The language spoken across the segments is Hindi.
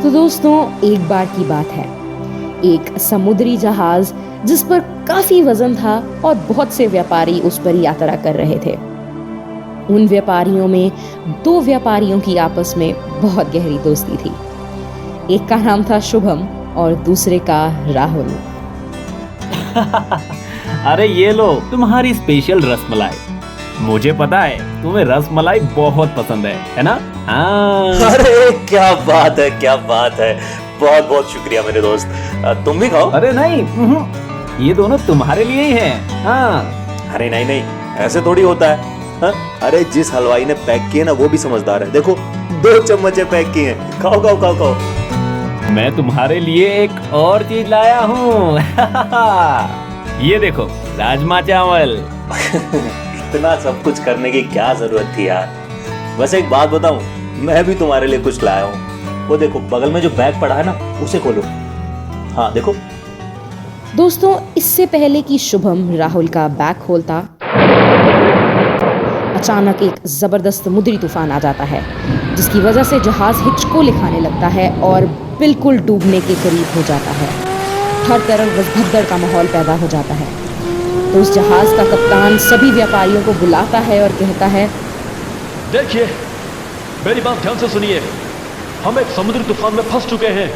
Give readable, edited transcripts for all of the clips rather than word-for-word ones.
तो दोस्तों, एक बार की बात है, एक समुद्री जहाज जिस पर काफी वजन था और बहुत से व्यापारी उस पर यात्रा कर रहे थे। उन व्यापारियों में दो व्यापारियों की आपस में बहुत गहरी दोस्ती थी। एक का नाम था शुभम और दूसरे का राहुल। अरे ये लो तुम्हारी स्पेशल रसमलाई। मुझे पता है तुम्हें रसमलाई बहुत पसंद है ना? हाँ। अरे क्या बात है, क्या बात है। बहुत बहुत शुक्रिया मेरे दोस्त। तुम भी खाओ। अरे नहीं, ये दोनों तुम्हारे लिए ही हैं। हाँ। अरे नहीं नहीं, ऐसे थोड़ी होता है। हाँ? अरे जिस हलवाई ने पैक किए ना वो भी समझदार है। देखो 2 चम्मचे पैक किए हैं। खाओ खाओ खाओ खाओ। मैं तुम्हारे लिए एक और चीज लाया हूँ। ये देखो, राजमा चावल। इतना सब कुछ करने की क्या जरूरत थी यार। बस एक बात बताऊं, मैं भी तुम्हारे लिए कुछ लाया हूँ। वो देखो बगल में जो बैग पड़ा है ना, उसे खोलो। हाँ देखो। दोस्तों, इससे पहले कि शुभम राहुल का बैग खोलता, अचानक एक जबरदस्त समुद्री तूफान आ जाता है, जिसकी वजह से जहाज हिचकोले खाने लगता है और बिल्कुल डूबने के करीब हो जाता है। हर तरफ भगदड़ का माहौल पैदा हो जाता है। तो उस जहाज का कप्तान सभी व्यापारियों को बुलाता है और कहता है, देखिए, मेरी बात ध्यान से सुनिए। हम एक समुद्री तूफान में फंस चुके हैं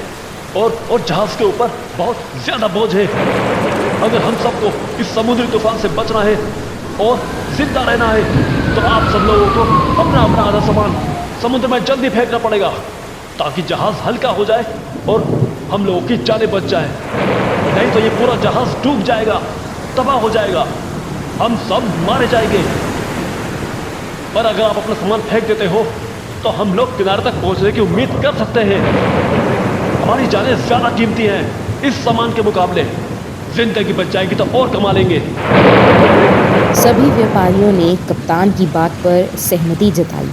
और जहाज के ऊपर बहुत ज्यादा बोझ है। अगर हम सबको इस समुद्री तूफान से बचना है और जिंदा रहना है तो आप सब लोगों को अपना अपना आधा सामान समुद्र में जल्दी फेंकना पड़ेगा, ताकि जहाज हल्का हो जाए और हम लोगों की जानें बच जाए। नहीं तो ये पूरा जहाज डूब जाएगा, तबाह हो जाएगा, हम सब मारे जाएंगे। पर अगर आप अपना सामान फेंक देते हो तो हम लोग किनारे तक पहुंचने की उम्मीद कर सकते हैं। हमारी जानें ज्यादा कीमती हैं इस सामान के मुकाबले। जिंदगी बच जाएगी तो और कमा लेंगे। सभी व्यापारियों ने कप्तान की बात पर सहमति जताई,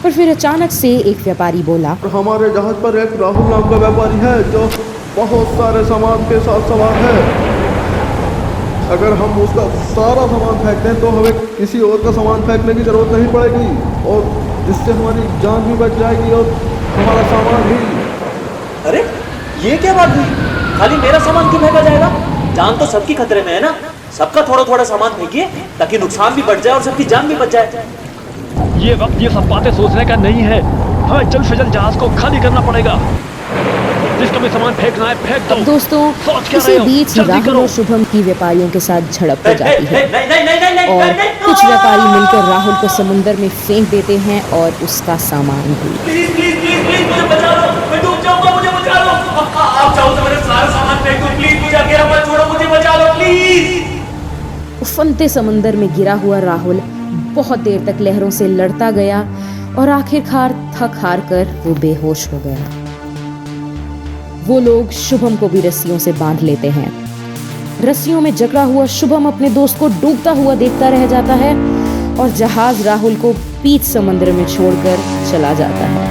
पर फिर अचानक से एक व्यापारी बोला, हमारे जहाज पर एक राहुल नाम का व्यापारी है जो बहुत सारे सामान के साथ सवार है। अगर हम उसका सारा सामान फेंक दें तो हमें किसी और का सामान फेंकने की जरूरत नहीं पड़ेगी और जिससे हमारी जान भी बच जाएगी और हमारा सामान भी। अरे ये क्या बात हुई? खाली मेरा सामान क्यों फेंका जाएगा? जान तो सबकी खतरे में है ना। सबका थोड़ा थोड़ा सामान फेंकिए ताकि नुकसान भी बढ़ जाए और सबकी जान भी बच जाए। ये वक्त ये सब बातें सोचने का नहीं है। हमें जल्द से जल्द जहाज को खाली करना पड़ेगा। जिसका भी सामान फेंकना है फेंक दो। दोस्तों, इसी बीच राहुल और शुभम की व्यापारियों के साथ झड़प हो जाती है और कुछ व्यापारी मिलकर राहुल को समुद्र में फेंक देते हैं और उसका सामान भी। प्लीज प्लीज प्लीज प्लीज मुझे बचा लो, मैं डूब जाऊंगा, मुझे बचा लो। आप चाहो तो मेरा सारा सामान फेंक दो, प्लीज मुझे अकेला मत छोड़ो, मुझे बचा लो प्लीज। उफनते समंदर में गिरा हुआ राहुल बहुत देर तक लहरों से लड़ता गया और आखिरकार थक हार कर वो बेहोश हो गया। वो लोग शुभम को भी रस्सियों से बांध लेते हैं। रस्सियों में जकड़ा हुआ शुभम अपने दोस्त को डूबता हुआ देखता रह जाता है और जहाज राहुल को बीच समुद्र में छोड़कर चला जाता है।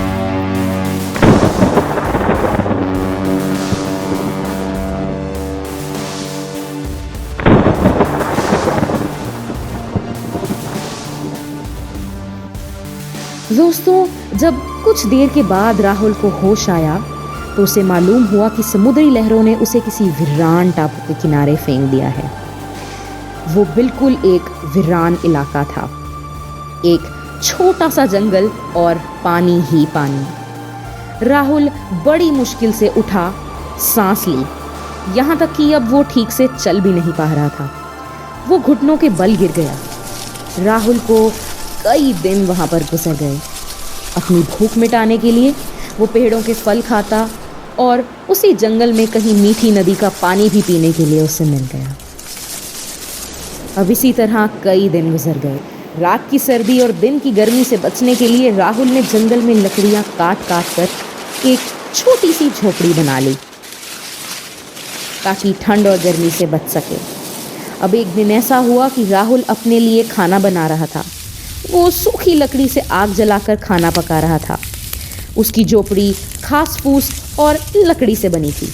दोस्तों, जब कुछ देर के बाद राहुल को होश आया तो उसे मालूम हुआ कि समुद्री लहरों ने उसे किसी वीरान टापू के किनारे फेंक दिया है। वो बिल्कुल एक वीरान इलाका था, एक छोटा सा जंगल और पानी ही पानी। राहुल बड़ी मुश्किल से उठा, सांस ली, यहाँ तक कि अब वो ठीक से चल भी नहीं पा रहा था। वो घुटनों के बल गिर गया। राहुल को कई दिन वहाँ पर गुजर गए। अपनी भूख मिटाने के लिए वो पेड़ों के फल खाता और उसी जंगल में कहीं मीठी नदी का पानी भी पीने के लिए उसे मिल गया। अब इसी तरह कई दिन गुजर गए। रात की सर्दी और दिन की गर्मी से बचने के लिए राहुल ने जंगल में लकड़ियां काट काट कर एक छोटी सी झोपड़ी बना ली ताकि ठंड और गर्मी से बच सके। अब एक दिन ऐसा हुआ कि राहुल अपने लिए खाना बना रहा था। वो सूखी लकड़ी से आग जलाकर खाना पका रहा था। उसकी झोपड़ी घास फूस और लकड़ी से बनी थी।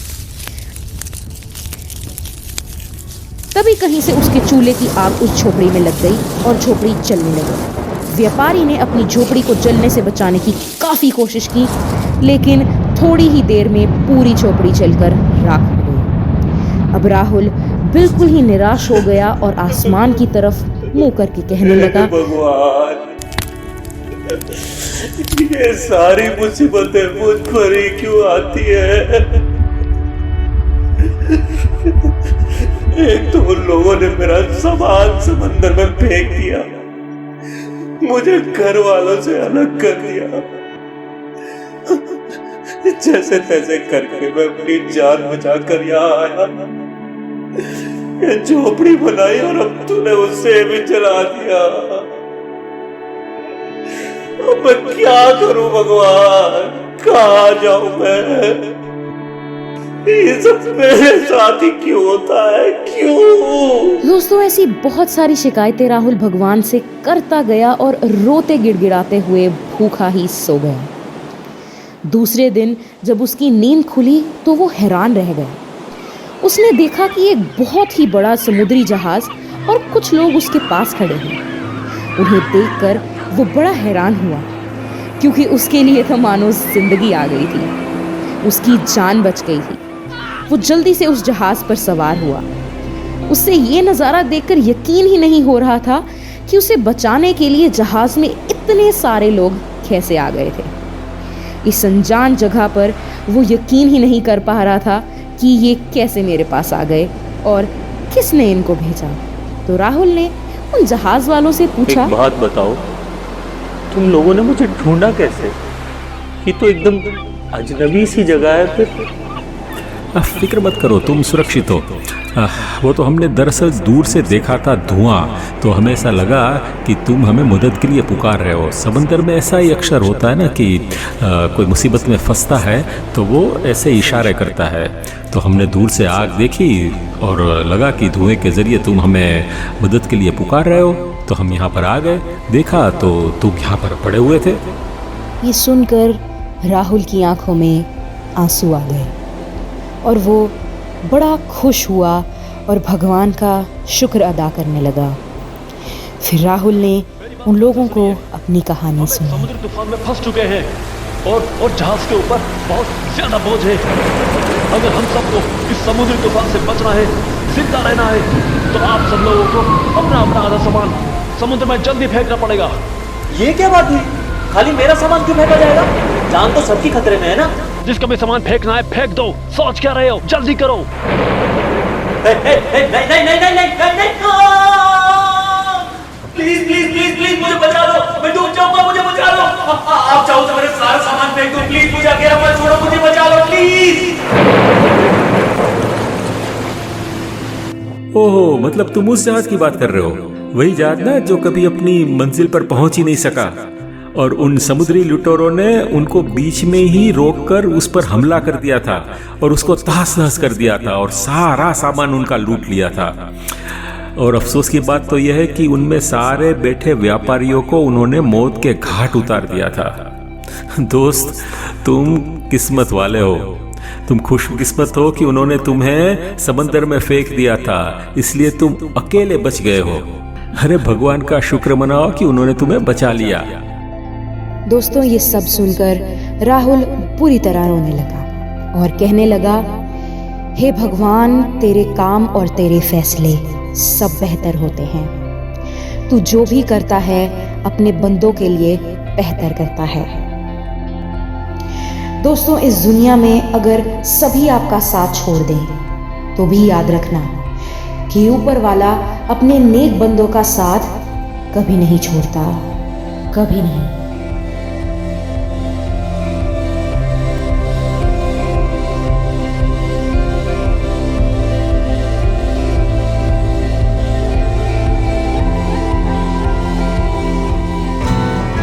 तभी कहीं से उसके चूल्हे की आग उस झोपड़ी में लग गई और झोपड़ी जलने लगी। व्यापारी ने अपनी झोपड़ी को जलने से बचाने की काफी कोशिश की, लेकिन थोड़ी ही देर में पूरी चौपड़ी जलकर राख हो गई। अब राहुल बिल्कुल ही निराश हो गया और आसमान की तरफ मुंह करके कहने लगा, भगवान, ये सारी मुसीबतें मुझ पर ही क्यों आती है? एक तो उन लोगों ने मेरा सामान समंदर में फेंक दिया, मुझे घर वालों से अलग कर दिया। जैसे तैसे करके मैं अपनी जान बचा कर यहाँ आया, ये झोपड़ी बनाई और अब तूने उससे भी जला दिया। अब मैं क्या करूं भगवान, कहाँ जाऊं मैं? ये सब मेरे साथ ही क्यों होता है, क्यों? दोस्तों ऐसी बहुत सारी शिकायतें राहुल भगवान से करता गया और रोते गिड़गिड़ाते हुए भूखा ही सो गया। दूसरे दिन जब उसकी नींद खुली तो वो हैरान रह गया। उसने देखा कि एक बहुत ही बड़ा समुद्री जहाज और कुछ लोग उसके पास खड़े हैं। उन्हें देखकर वो बड़ा हैरान हुआ, क्योंकि उसके लिए तो मानो जिंदगी आ गई थी, उसकी जान बच गई थी। वो जल्दी से उस जहाज पर सवार हुआ। उससे ये नज़ारा देखकर यकीन ही नहीं हो रहा था कि उसे बचाने के लिए जहाज में इतने सारे लोग कैसे आ गए थे। इस अनजान जगह पर वो यकीन ही नहीं कर पा रहा था कि ये कैसे मेरे पास आ गए और किसने इनको भेजा। तो राहुल ने उन जहाज वालों से पूछा, एक बात बताओ, तुम लोगों ने मुझे ढूंढा कैसे? ये तो एकदम अजनबी सी जगह है। फिर फिक्र मत करो, तुम सुरक्षित हो। वो तो हमने दरअसल दूर से देखा था धुआं, तो हमें ऐसा लगा कि तुम हमें मदद के लिए पुकार रहे हो। समंदर में ऐसा ही अक्सर होता है ना कि कोई मुसीबत में फंसता है तो वो ऐसे इशारे करता है। तो हमने दूर से आग देखी और लगा कि धुएं के ज़रिए तुम हमें मदद के लिए पुकार रहे हो, तो हम यहाँ पर आ गए। देखा तो तुम यहाँ पर पड़े हुए थे। ये सुनकर राहुल की आंखों में आंसू आ गए और वो बड़ा खुश हुआ और भगवान का शुक्र अदा करने लगा। फिर राहुल ने उन लोगों को अपनी कहानी सुनाई। समुद्री तूफान में फंस चुके हैं और जहाज के ऊपर बहुत ज्यादा बोझ है। अगर हम सबको इस समुद्री तूफान से बचना है, जिंदा रहना है, तो आप सब लोगों को अपना अपना आधा सामान समुद्र में जल्दी फेंकना पड़ेगा। ये क्या बात हुई? खाली मेरा सामान क्यों फेंका जाएगा? जान तो सबकी खतरे में है ना। जिसका भी सामान फेंकना है फेंक दो। सोच क्या रहे हो, जल्दी करो। प्लीज प्लीज प्लीज प्लीज मुझे बचा लो, मैं डूब जाऊंगा, मुझे बचा लो। आप चाहो तो मेरे सारा सामान फेंक दो, प्लीज मुझे अकेला मत छोड़ो, मुझे बचा लो प्लीज। ओहो, मतलब तुम उस जहाज की बात कर रहे हो, वही जहाज ना जो कभी अपनी मंजिल पर पहुंच ही नहीं सका और उन समुद्री लुटेरों ने उनको बीच में ही रोककर उस पर हमला कर दिया था और उसको तहस नहस कर दिया था और सारा सामान उनका लूट लिया था। और अफसोस की बात तो यह है कि उनमें सारे बैठे व्यापारियों को उन्होंने मौत के घाट उतार दिया था। दोस्त, तुम किस्मत वाले हो, तुम खुशकिस्मत हो कि उन्होंने तुम्हें समंदर में फेंक दिया था, इसलिए तुम अकेले बच गए हो। अरे भगवान का शुक्र मनाओ कि उन्होंने तुम्हें बचा लिया। दोस्तों ये सब सुनकर राहुल पूरी तरह रोने लगा और कहने लगा, हे भगवान, तेरे काम और तेरे फैसले सब बेहतर होते हैं। तू जो भी करता है अपने बंदों के लिए बेहतर करता है। दोस्तों इस दुनिया में अगर सभी आपका साथ छोड़ दें तो भी याद रखना कि ऊपर वाला अपने नेक बंदों का साथ कभी नहीं छोड़ता, कभी नहीं।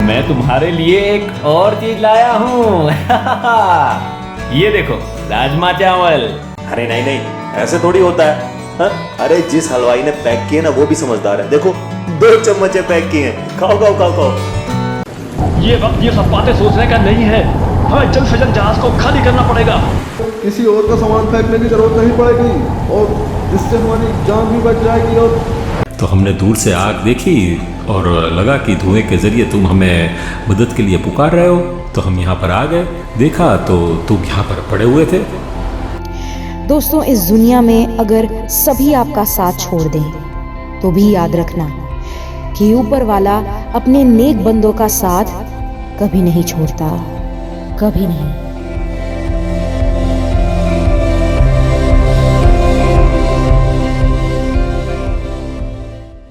मैं तुम्हारे लिए एक और चीज लाया हूँ। ये देखो, राजमा चावल। अरे नहीं नहीं, ऐसे थोड़ी होता है। हाँ? अरे जिस हलवाई ने पैक किए ना वो भी समझदार है। देखो 2 चम्मचे पैक किए हैं, खाओ खाओ खाओ खाओ। ये वक्त ये सब बातें सोचने का नहीं है, हमें जल्द से जल्द जहाज को खाली करना पड़ेगा। किसी और का सामान फेंकने की जरूरत नहीं पड़ेगी और जिससे हमारी जान भी बच जाएगी। और तो हमने दूर से आग देखी और लगा कि धुएं के ज़रिए तुम हमें मदद के लिए पुकार रहे हो, तो हम यहाँ पर आ गए। देखा तो तुम यहाँ पर पड़े हुए थे। दोस्तों, इस दुनिया में अगर सभी आपका साथ छोड़ दें तो भी याद रखना कि ऊपर वाला अपने नेक बंदों का साथ कभी नहीं छोड़ता, कभी नहीं।